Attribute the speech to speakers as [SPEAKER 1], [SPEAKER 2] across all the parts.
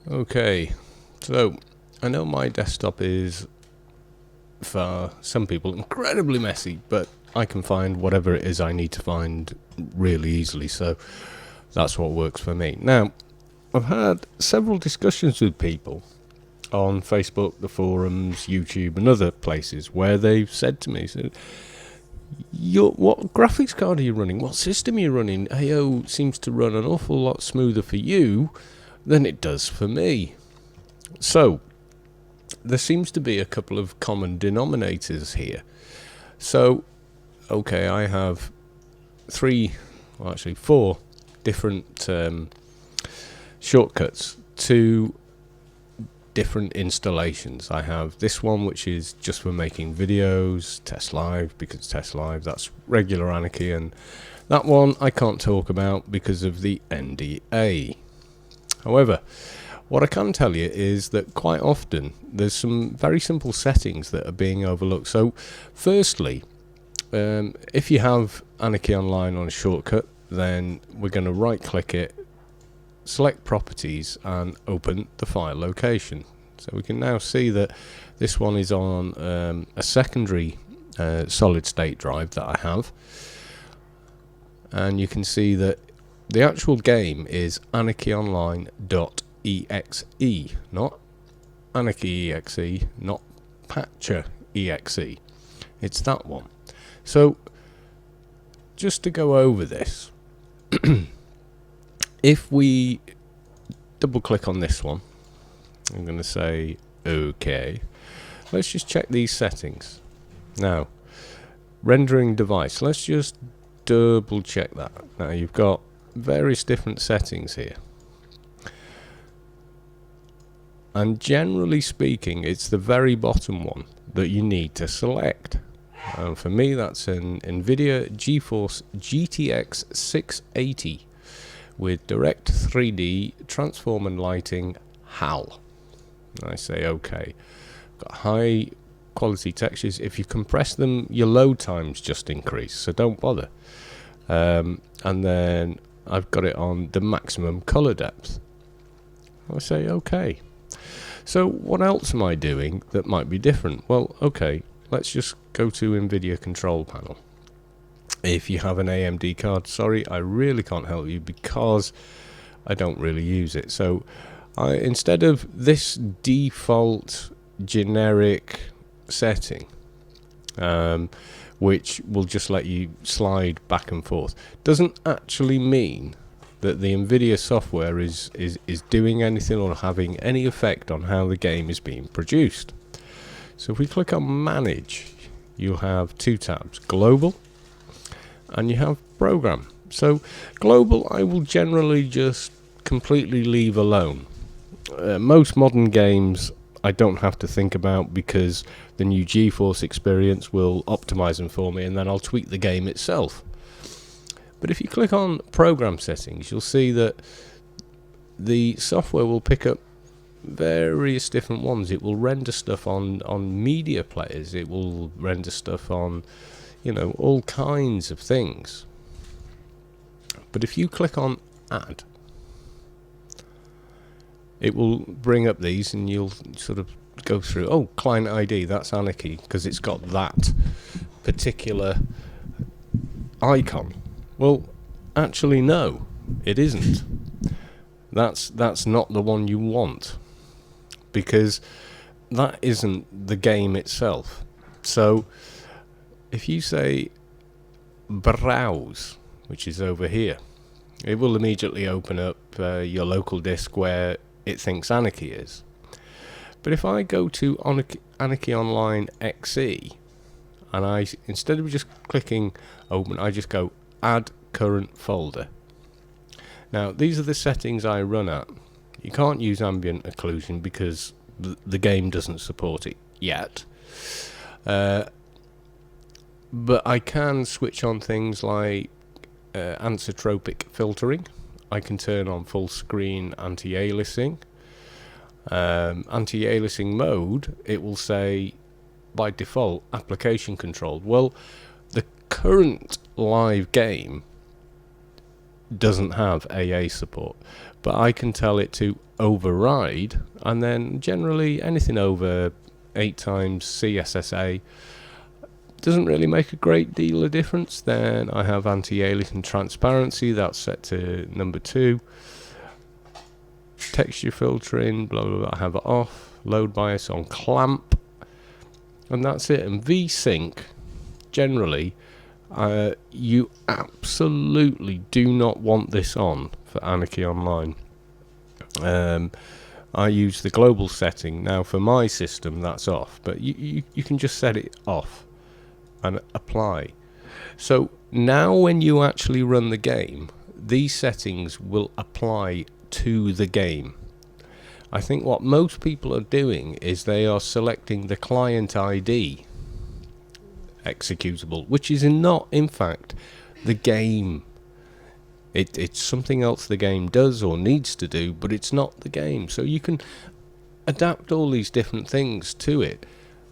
[SPEAKER 1] Okay, so I know my desktop is, for some people, incredibly messy, but I can find whatever it is I need to find really easily, so that's what works for me. Now, I've had several discussions with people on Facebook, the forums, YouTube, and other places where they've said to me, what graphics card are you running? What system are you running? AO seems to run an awful lot smoother for you than it does for me. So, there seems to be a couple of common denominators here. So, okay, I have four different shortcuts to different installations. I have this one, which is just for making videos, Test Live, because Test Live, that's regular Anarchy, and that one I can't talk about because of the NDA. However, what I can tell you is that quite often there's some very simple settings that are being overlooked. So firstly, if you have Anarchy Online on a shortcut, then we're going to right click it, select properties, and open the file location. So we can now see that this one is on a secondary solid state drive that I have, and you can see that the actual game is anarchyonline.exe, not Anarchy exe, not Patcher exe. It's that one. So just to go over this, if we double click on this one, I'm going to say OK. Let's just check these settings. Now, rendering device, let's just double check that. Now you've got various different settings here, and generally speaking it's the very bottom one that you need to select. For me, that's an NVIDIA GeForce GTX 680 with Direct 3D transform and lighting HAL. I say OK. Got high quality textures. If you compress them, your load times just increase, so don't bother. And then I've got it on the maximum color depth. I say OK. So what else am I doing that might be different? Well, okay, let's just go to NVIDIA control panel. If you have an AMD card, sorry, I really can't help you because I don't really use it. So instead of this default generic setting, which will just let you slide back and forth, doesn't actually mean that the NVIDIA software is doing anything or having any effect on how the game is being produced. So if we click on Manage, you'll have two tabs, Global, and you have Program. So Global I will generally just completely leave alone. Most modern games I don't have to think about because the new GeForce experience will optimize them for me, and then I'll tweak the game itself. But if you click on Program Settings, you'll see that the software will pick up various different ones. It will render stuff on media players. It will render stuff on, all kinds of things. But if you click on Add, it will bring up these, and you'll sort of go through, oh, client ID, that's Anarchy, because it's got that particular icon. Well, actually no, it isn't. That's not the one you want, because that isn't the game itself. So if you say browse, which is over here, it will immediately open up your local disk where it thinks Anarchy is. But if I go to Anarchy Online XE, and instead of just clicking open, I just go add current folder. Now these are the settings I run at. You can't use ambient occlusion because the game doesn't support it yet. But I can switch on things like anisotropic filtering. I can turn on full screen anti-aliasing. Anti-aliasing mode, it will say by default application controlled. Well, the current live game doesn't have AA support, but I can tell it to override, and then generally anything over 8 times CSSA doesn't really make a great deal of difference. Then I have anti-aliasing and transparency, that's set to number 2. Texture filtering, blah blah blah, I have it off. Load bias on clamp, and that's it. And VSync, generally, you absolutely do not want this on for Anarchy Online. I use the global setting. Now for my system that's off, but you can just set it off and apply. So now when you actually run the game, these settings will apply to the game. I think what most people are doing is they are selecting the client ID executable, which is not in fact the game. It's something else the game does or needs to do, but it's not the game. So you can adapt all these different things to it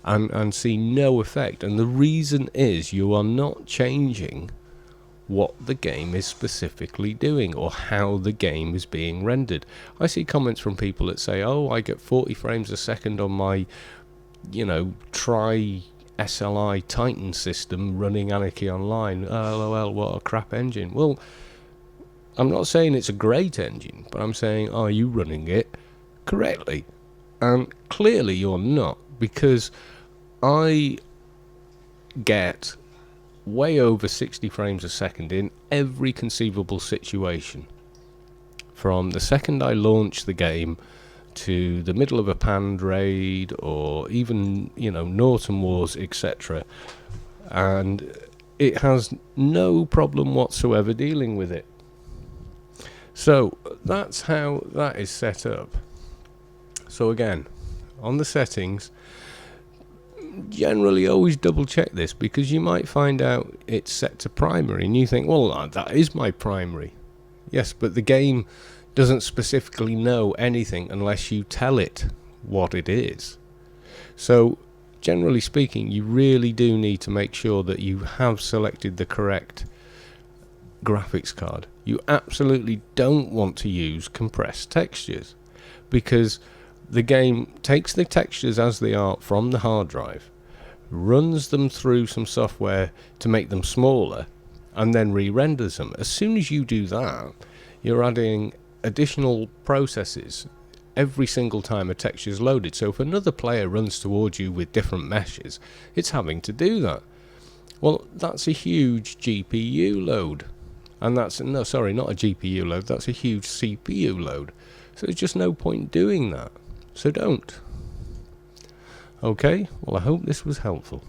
[SPEAKER 1] and see no effect. And the reason is you are not changing what the game is specifically doing or how the game is being rendered. I see comments from people that say, oh, I get 40 frames a second on my, SLI Titan system running Anarchy Online. LOL, what a crap engine. Well, I'm not saying it's a great engine, but I'm saying, are you running it correctly? And clearly you're not, because I get way over 60 frames a second in every conceivable situation. From the second I launch the game to the middle of a panned raid, or even, Norton Wars, etc. And it has no problem whatsoever dealing with it. So that's how that is set up. So again, on the settings, generally always double check this, because you might find out it's set to primary and you think, well, that is my primary. Yes, but the game doesn't specifically know anything unless you tell it what it is. So generally speaking, you really do need to make sure that you have selected the correct graphics card. You absolutely don't want to use compressed textures, because the game takes the textures as they are from the hard drive, runs them through some software to make them smaller, and then re-renders them. As soon as you do that, you're adding additional processes every single time a texture is loaded. So if another player runs towards you with different meshes, it's having to do that. Well, that's a huge GPU load. And that's, no, sorry, not a GPU load, that's a huge CPU load. So there's just no point doing that. So don't. Okay, well, I hope this was helpful.